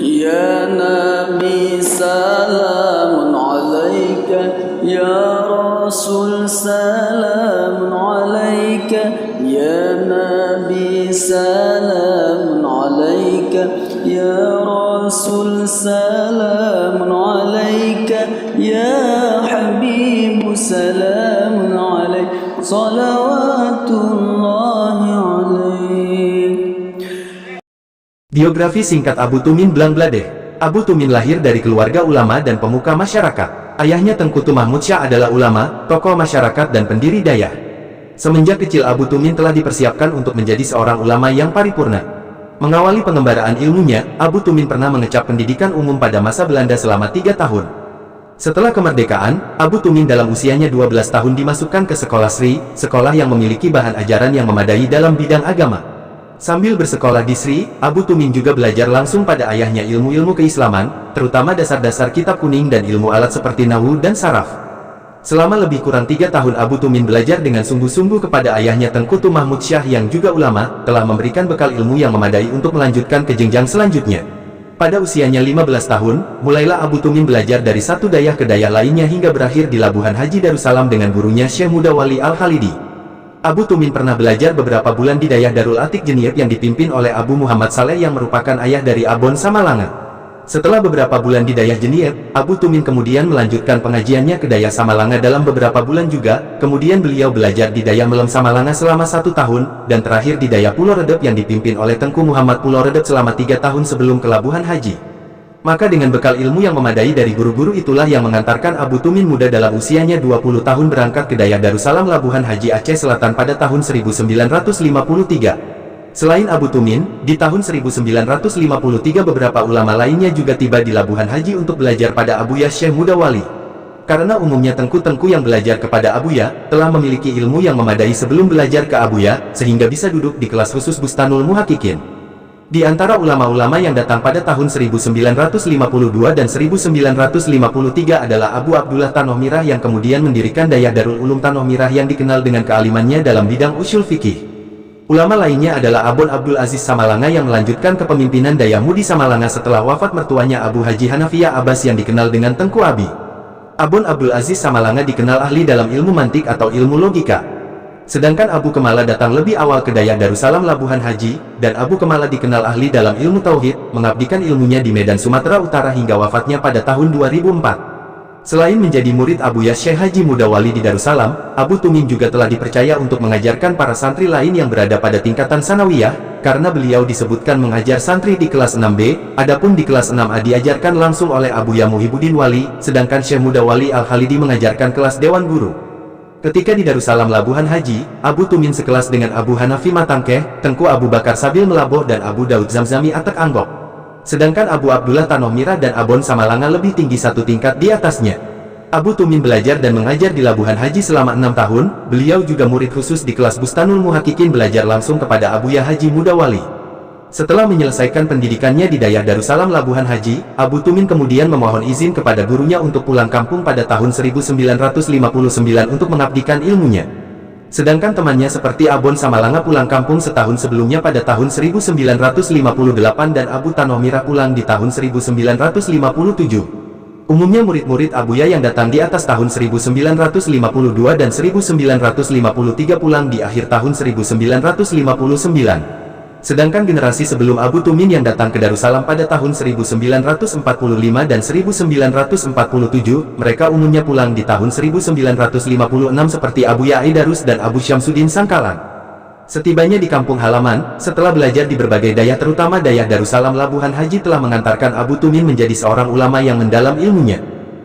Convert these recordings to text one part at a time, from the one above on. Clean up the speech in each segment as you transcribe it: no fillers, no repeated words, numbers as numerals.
Ya Nabi salamun alaika, Ya Rasul salamun alaika, Ya Nabi salamun alaika, Ya Rasul salamun alaika, Ya Habib salamun alaika, salawatullahi alaik. Biografi singkat Abu Tumin Blangbladeh. Abu Tumin lahir dari keluarga ulama dan pemuka masyarakat. Ayahnya Tengku Mahmud Syah adalah ulama, tokoh masyarakat dan pendiri Dayah. Semenjak kecil Abu Tumin telah dipersiapkan untuk menjadi seorang ulama yang paripurna. Mengawali pengembaraan ilmunya, Abu Tumin pernah mengecap pendidikan umum pada masa Belanda selama 3 tahun. Setelah kemerdekaan, Abu Tumin dalam usianya 12 tahun dimasukkan ke sekolah Sri, sekolah yang memiliki bahan ajaran yang memadai dalam bidang agama. Sambil bersekolah di Sri, Abu Tumin juga belajar langsung pada ayahnya ilmu-ilmu keislaman, terutama dasar-dasar kitab kuning dan ilmu alat seperti nahwu dan saraf. Selama lebih kurang 3 tahun Abu Tumin belajar dengan sungguh-sungguh kepada ayahnya Tengku Mahmud Syah yang juga ulama, telah memberikan bekal ilmu yang memadai untuk melanjutkan ke jenjang selanjutnya. Pada usianya 15 tahun, mulailah Abu Tumin belajar dari satu dayah ke dayah lainnya hingga berakhir di Labuhan Haji Darussalam dengan gurunya Syekh Mudawali Al-Khalidi. Abu Tumin pernah belajar beberapa bulan di Dayah Darul Atik Jeniep yang dipimpin oleh Abu Muhammad Saleh yang merupakan ayah dari Abon Samalanga. Setelah beberapa bulan di Dayah Jeniep, Abu Tumin kemudian melanjutkan pengajiannya ke Dayah Samalanga dalam beberapa bulan juga, kemudian beliau belajar di Dayah Melem Samalanga selama 1 tahun, dan terakhir di Dayah Pulau Redep yang dipimpin oleh Tengku Muhammad Pulau Redep selama 3 tahun sebelum ke Labuhan Haji. Maka dengan bekal ilmu yang memadai dari guru-guru itulah yang mengantarkan Abu Tumin muda dalam usianya 20 tahun berangkat ke Dayah Darussalam Labuhan Haji Aceh Selatan pada tahun 1953. Selain Abu Tumin, di tahun 1953 beberapa ulama lainnya juga tiba di Labuhan Haji untuk belajar pada Abuya Syekh Mudawali. Karena umumnya tengku-tengku yang belajar kepada Abuya telah memiliki ilmu yang memadai sebelum belajar ke Abuya, sehingga bisa duduk di kelas khusus Bustanul Muhaqiqin. Di antara ulama-ulama yang datang pada tahun 1952 dan 1953 adalah Abu Abdullah Tanoh Mirah yang kemudian mendirikan Dayah Darul Ulum Tanoh Mirah yang dikenal dengan kealimannya dalam bidang usul fikih. Ulama lainnya adalah Abon Abdul Aziz Samalanga yang melanjutkan kepemimpinan Dayah Mudi Samalanga setelah wafat mertuanya Abu Haji Hanafiyah Abbas yang dikenal dengan Tengku Abi. Abon Abdul Aziz Samalanga dikenal ahli dalam ilmu mantik atau ilmu logika. Sedangkan Abu Kemala datang lebih awal ke Dayah Darussalam Labuhan Haji, dan Abu Kemala dikenal ahli dalam ilmu tauhid, mengabdikan ilmunya di Medan Sumatera Utara hingga wafatnya pada tahun 2004. Selain menjadi murid Abuya Syekh Haji Mudawali di Darussalam, Abu Tumin juga telah dipercaya untuk mengajarkan para santri lain yang berada pada tingkatan sanawiyah, karena beliau disebutkan mengajar santri di kelas 6B, adapun di kelas 6A diajarkan langsung oleh Abuya Muhibuddin Wali, sedangkan Syekh Mudawali Al-Khalidi mengajarkan kelas Dewan Guru. Ketika di Darussalam Labuhan Haji, Abu Tumin sekelas dengan Abu Hanafi Matangkeh, Tengku Abu Bakar Sabil Melaboh dan Abu Daud Zamzami Atek Anggok. Sedangkan Abu Abdullah Tanoh Mirah dan Abon Samalanga lebih tinggi 1 tingkat di atasnya. Abu Tumin belajar dan mengajar di Labuhan Haji selama 6 tahun, beliau juga murid khusus di kelas Bustanul Muhaqiqin belajar langsung kepada Abuya Haji Mudawali. Setelah menyelesaikan pendidikannya di Dayah Darussalam Labuhan Haji, Abu Tumin kemudian memohon izin kepada gurunya untuk pulang kampung pada tahun 1959 untuk mengabdikan ilmunya. Sedangkan temannya seperti Abon Samalanga pulang kampung setahun sebelumnya pada tahun 1958 dan Abu Tanoh Mirah pulang di tahun 1957. Umumnya murid-murid Abuya yang datang di atas tahun 1952 dan 1953 pulang di akhir tahun 1959. Sedangkan generasi sebelum Abu Tumin yang datang ke Darussalam pada tahun 1945 dan 1947, mereka umumnya pulang di tahun 1956 seperti Abu Ya'ai Darus dan Abu Syamsuddin Sangkalan. Setibanya di kampung halaman, setelah belajar di berbagai dayah terutama Dayah Darussalam Labuhan Haji telah mengantarkan Abu Tumin menjadi seorang ulama yang mendalam ilmunya.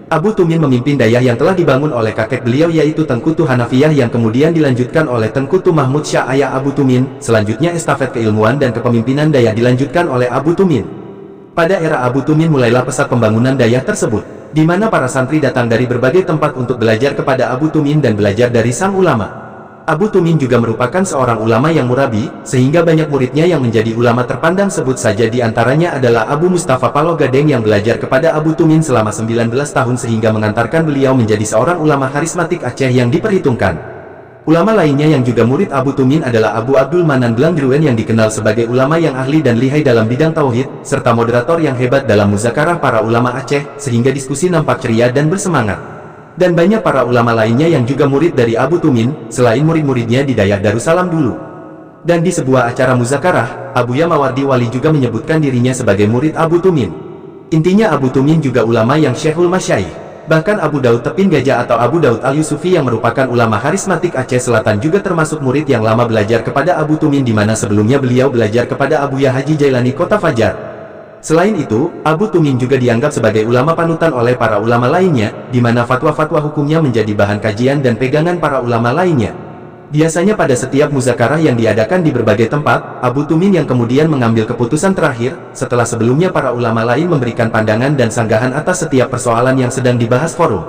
Abu Tumin memimpin dayah yang telah dibangun oleh kakek beliau yaitu Tengku Hanafiyah yang kemudian dilanjutkan oleh Tengku Mahmud Syah ayah Abu Tumin. Selanjutnya estafet keilmuan dan kepemimpinan dayah dilanjutkan oleh Abu Tumin. Pada era Abu Tumin mulailah pesat pembangunan dayah tersebut, di mana para santri datang dari berbagai tempat untuk belajar kepada Abu Tumin dan belajar dari sang ulama. Abu Tumin juga merupakan seorang ulama yang murabi, sehingga banyak muridnya yang menjadi ulama terpandang. Sebut saja di antaranya adalah Abu Mustafa Palogadeng yang belajar kepada Abu Tumin selama 19 tahun sehingga mengantarkan beliau menjadi seorang ulama karismatik Aceh yang diperhitungkan. Ulama lainnya yang juga murid Abu Tumin adalah Abu Abdul Manan Blanggruen yang dikenal sebagai ulama yang ahli dan lihai dalam bidang tauhid, serta moderator yang hebat dalam muzakarah para ulama Aceh, sehingga diskusi nampak ceria dan bersemangat. Dan banyak para ulama lainnya yang juga murid dari Abu Tumin, selain murid-muridnya di Dayak Darussalam dulu. Dan di sebuah acara muzakarah, Abuya Mawardi Wali juga menyebutkan dirinya sebagai murid Abu Tumin. Intinya Abu Tumin juga ulama yang syekhul masyaikh. Bahkan Abu Daud Tepin Gajah atau Abu Daud Al-Yusufi yang merupakan ulama karismatik Aceh Selatan juga termasuk murid yang lama belajar kepada Abu Tumin, di mana sebelumnya beliau belajar kepada Abuya Haji Jailani Kota Fajar. Selain itu, Abu Tumin juga dianggap sebagai ulama panutan oleh para ulama lainnya, di mana fatwa-fatwa hukumnya menjadi bahan kajian dan pegangan para ulama lainnya. Biasanya pada setiap muzakarah yang diadakan di berbagai tempat, Abu Tumin yang kemudian mengambil keputusan terakhir, setelah sebelumnya para ulama lain memberikan pandangan dan sanggahan atas setiap persoalan yang sedang dibahas forum.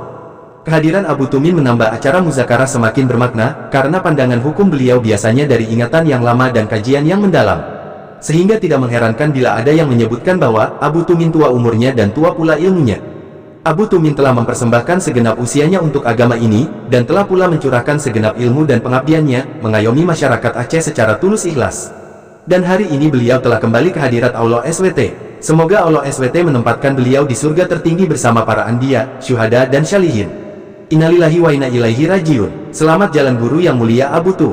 Kehadiran Abu Tumin menambah acara muzakarah semakin bermakna, karena pandangan hukum beliau biasanya dari ingatan yang lama dan kajian yang mendalam. Sehingga tidak mengherankan bila ada yang menyebutkan bahwa Abu Tumin tua umurnya dan tua pula ilmunya. Abu Tumin telah mempersembahkan segenap usianya untuk agama ini, dan telah pula mencurahkan segenap ilmu dan pengabdiannya, mengayomi masyarakat Aceh secara tulus ikhlas. Dan hari ini beliau telah kembali ke hadirat Allah SWT. Semoga Allah SWT menempatkan beliau di surga tertinggi bersama para anbiya, syuhada dan syalihin. Innalillahi wa inna ilaihi rajiun. Selamat jalan guru yang mulia Abu Tu.